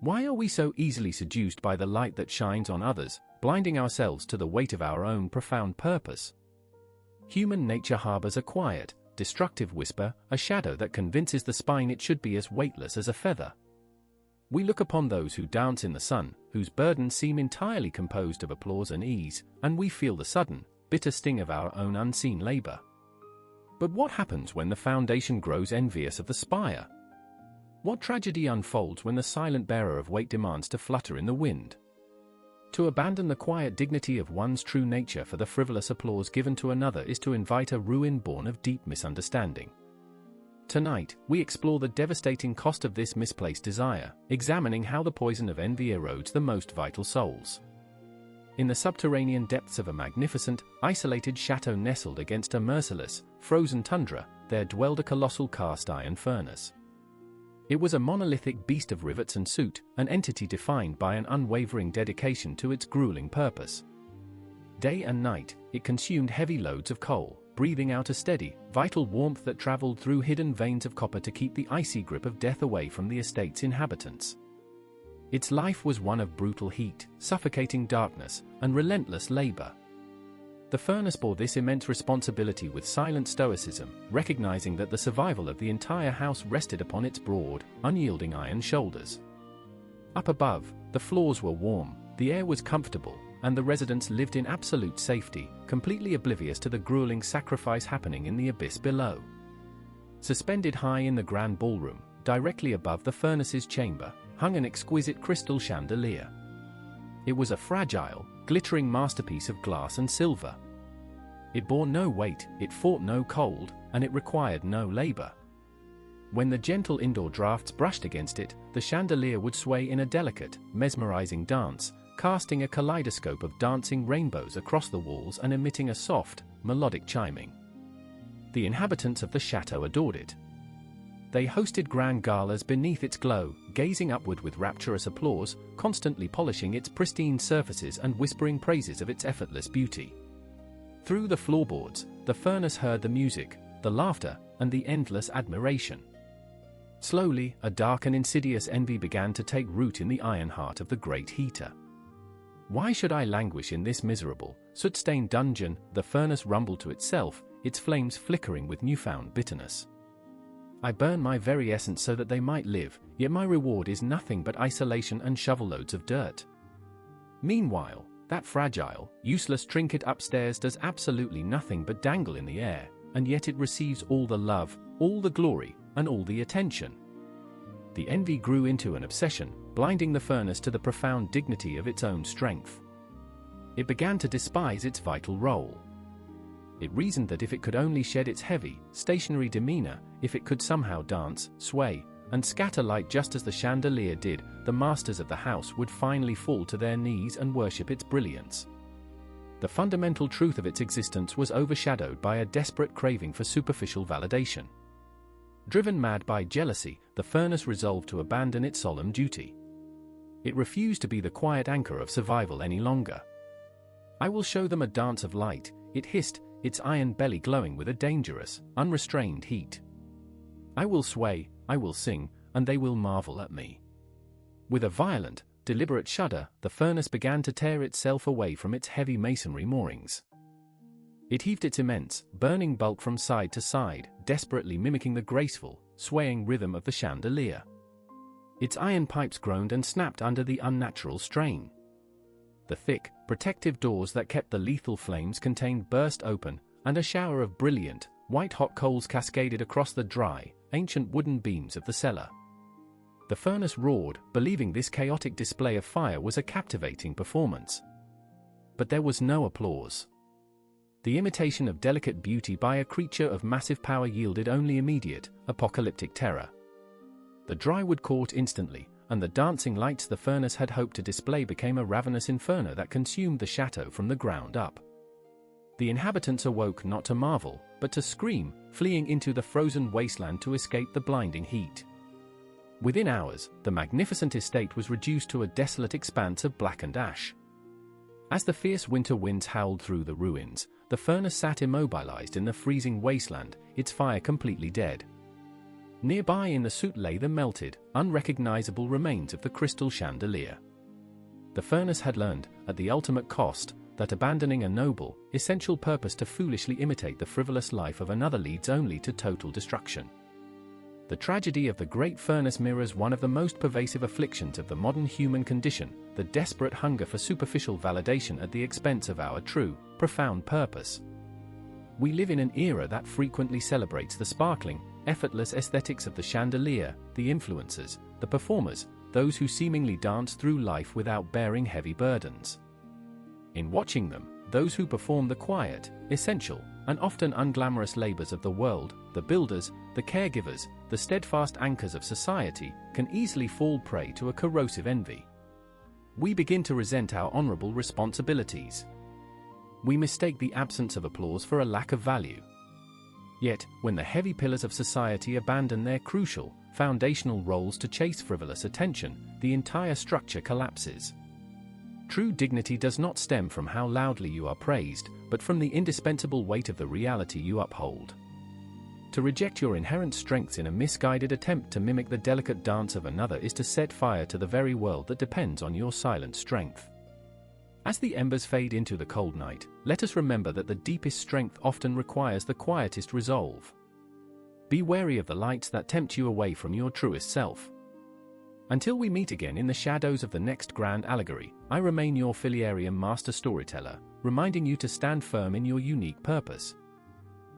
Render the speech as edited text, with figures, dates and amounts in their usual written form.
Why are we so easily seduced by the light that shines on others, blinding ourselves to the weight of our own profound purpose? Human nature harbors a quiet, destructive whisper, a shadow that convinces the spine it should be as weightless as a feather. We look upon those who dance in the sun, whose burdens seem entirely composed of applause and ease, and we feel the sudden, bitter sting of our own unseen labor. But what happens when the foundation grows envious of the spire? What tragedy unfolds when the silent bearer of weight demands to flutter in the wind? To abandon the quiet dignity of one's true nature for the frivolous applause given to another is to invite a ruin born of deep misunderstanding. Tonight, we explore the devastating cost of this misplaced desire, examining how the poison of envy erodes the most vital souls. In the subterranean depths of a magnificent, isolated chateau nestled against a merciless, frozen tundra, there dwelled a colossal cast-iron furnace. It was a monolithic beast of rivets and soot, an entity defined by an unwavering dedication to its grueling purpose. Day and night, it consumed heavy loads of coal, breathing out a steady, vital warmth that traveled through hidden veins of copper to keep the icy grip of death away from the estate's inhabitants. Its life was one of brutal heat, suffocating darkness, and relentless labor. The furnace bore this immense responsibility with silent stoicism, recognizing that the survival of the entire house rested upon its broad, unyielding iron shoulders. Up above, the floors were warm, the air was comfortable, and the residents lived in absolute safety, completely oblivious to the grueling sacrifice happening in the abyss below. Suspended high in the grand ballroom, directly above the furnace's chamber, hung an exquisite crystal chandelier. It was a fragile, glittering masterpiece of glass and silver. It bore no weight, it fought no cold, and it required no labor. When the gentle indoor drafts brushed against it, the chandelier would sway in a delicate, mesmerizing dance, casting a kaleidoscope of dancing rainbows across the walls and emitting a soft, melodic chiming. The inhabitants of the chateau adored it. They hosted grand galas beneath its glow, gazing upward with rapturous applause, constantly polishing its pristine surfaces and whispering praises of its effortless beauty. Through the floorboards, the furnace heard the music, the laughter, and the endless admiration. Slowly, a dark and insidious envy began to take root in the iron heart of the great heater. Why should I languish in this miserable, soot-stained dungeon? The furnace rumbled to itself, its flames flickering with newfound bitterness. I burn my very essence so that they might live, yet my reward is nothing but isolation and shovel-loads of dirt. Meanwhile, that fragile, useless trinket upstairs does absolutely nothing but dangle in the air, and yet it receives all the love, all the glory, and all the attention. The envy grew into an obsession, blinding the furnace to the profound dignity of its own strength. It began to despise its vital role. It reasoned that if it could only shed its heavy, stationary demeanor, if it could somehow dance, sway, and scatter light just as the chandelier did, the masters of the house would finally fall to their knees and worship its brilliance. The fundamental truth of its existence was overshadowed by a desperate craving for superficial validation. Driven mad by jealousy, the furnace resolved to abandon its solemn duty. It refused to be the quiet anchor of survival any longer. "I will show them a dance of light," it hissed, its iron belly glowing with a dangerous, unrestrained heat. "I will sway, I will sing, and they will marvel at me." With a violent, deliberate shudder, the furnace began to tear itself away from its heavy masonry moorings. It heaved its immense, burning bulk from side to side, desperately mimicking the graceful, swaying rhythm of the chandelier. Its iron pipes groaned and snapped under the unnatural strain. The thick, protective doors that kept the lethal flames contained burst open, and a shower of brilliant, white-hot coals cascaded across the dry, ancient wooden beams of the cellar. The furnace roared, believing this chaotic display of fire was a captivating performance. But there was no applause. The imitation of delicate beauty by a creature of massive power yielded only immediate, apocalyptic terror. The dry wood caught instantly, and the dancing lights the furnace had hoped to display became a ravenous inferno that consumed the chateau from the ground up. The inhabitants awoke not to marvel, but to scream, fleeing into the frozen wasteland to escape the blinding heat. Within hours, the magnificent estate was reduced to a desolate expanse of blackened ash. As the fierce winter winds howled through the ruins, the furnace sat immobilized in the freezing wasteland, its fire completely dead. Nearby in the soot lay the melted, unrecognizable remains of the crystal chandelier. The furnace had learned, at the ultimate cost, that abandoning a noble, essential purpose to foolishly imitate the frivolous life of another leads only to total destruction. The tragedy of the great furnace mirrors one of the most pervasive afflictions of the modern human condition, the desperate hunger for superficial validation at the expense of our true, profound purpose. We live in an era that frequently celebrates the sparkling, effortless aesthetics of the chandelier, the influencers, the performers, those who seemingly dance through life without bearing heavy burdens. In watching them, those who perform the quiet, essential, and often unglamorous labors of the world, the builders, the caregivers, the steadfast anchors of society, can easily fall prey to a corrosive envy. We begin to resent our honorable responsibilities. We mistake the absence of applause for a lack of value. Yet, when the heavy pillars of society abandon their crucial, foundational roles to chase frivolous attention, the entire structure collapses. True dignity does not stem from how loudly you are praised, but from the indispensable weight of the reality you uphold. To reject your inherent strengths in a misguided attempt to mimic the delicate dance of another is to set fire to the very world that depends on your silent strength. As the embers fade into the cold night, let us remember that the deepest strength often requires the quietest resolve. Be wary of the lights that tempt you away from your truest self. Until we meet again in the shadows of the next grand allegory, I remain your Filiarium master storyteller, reminding you to stand firm in your unique purpose,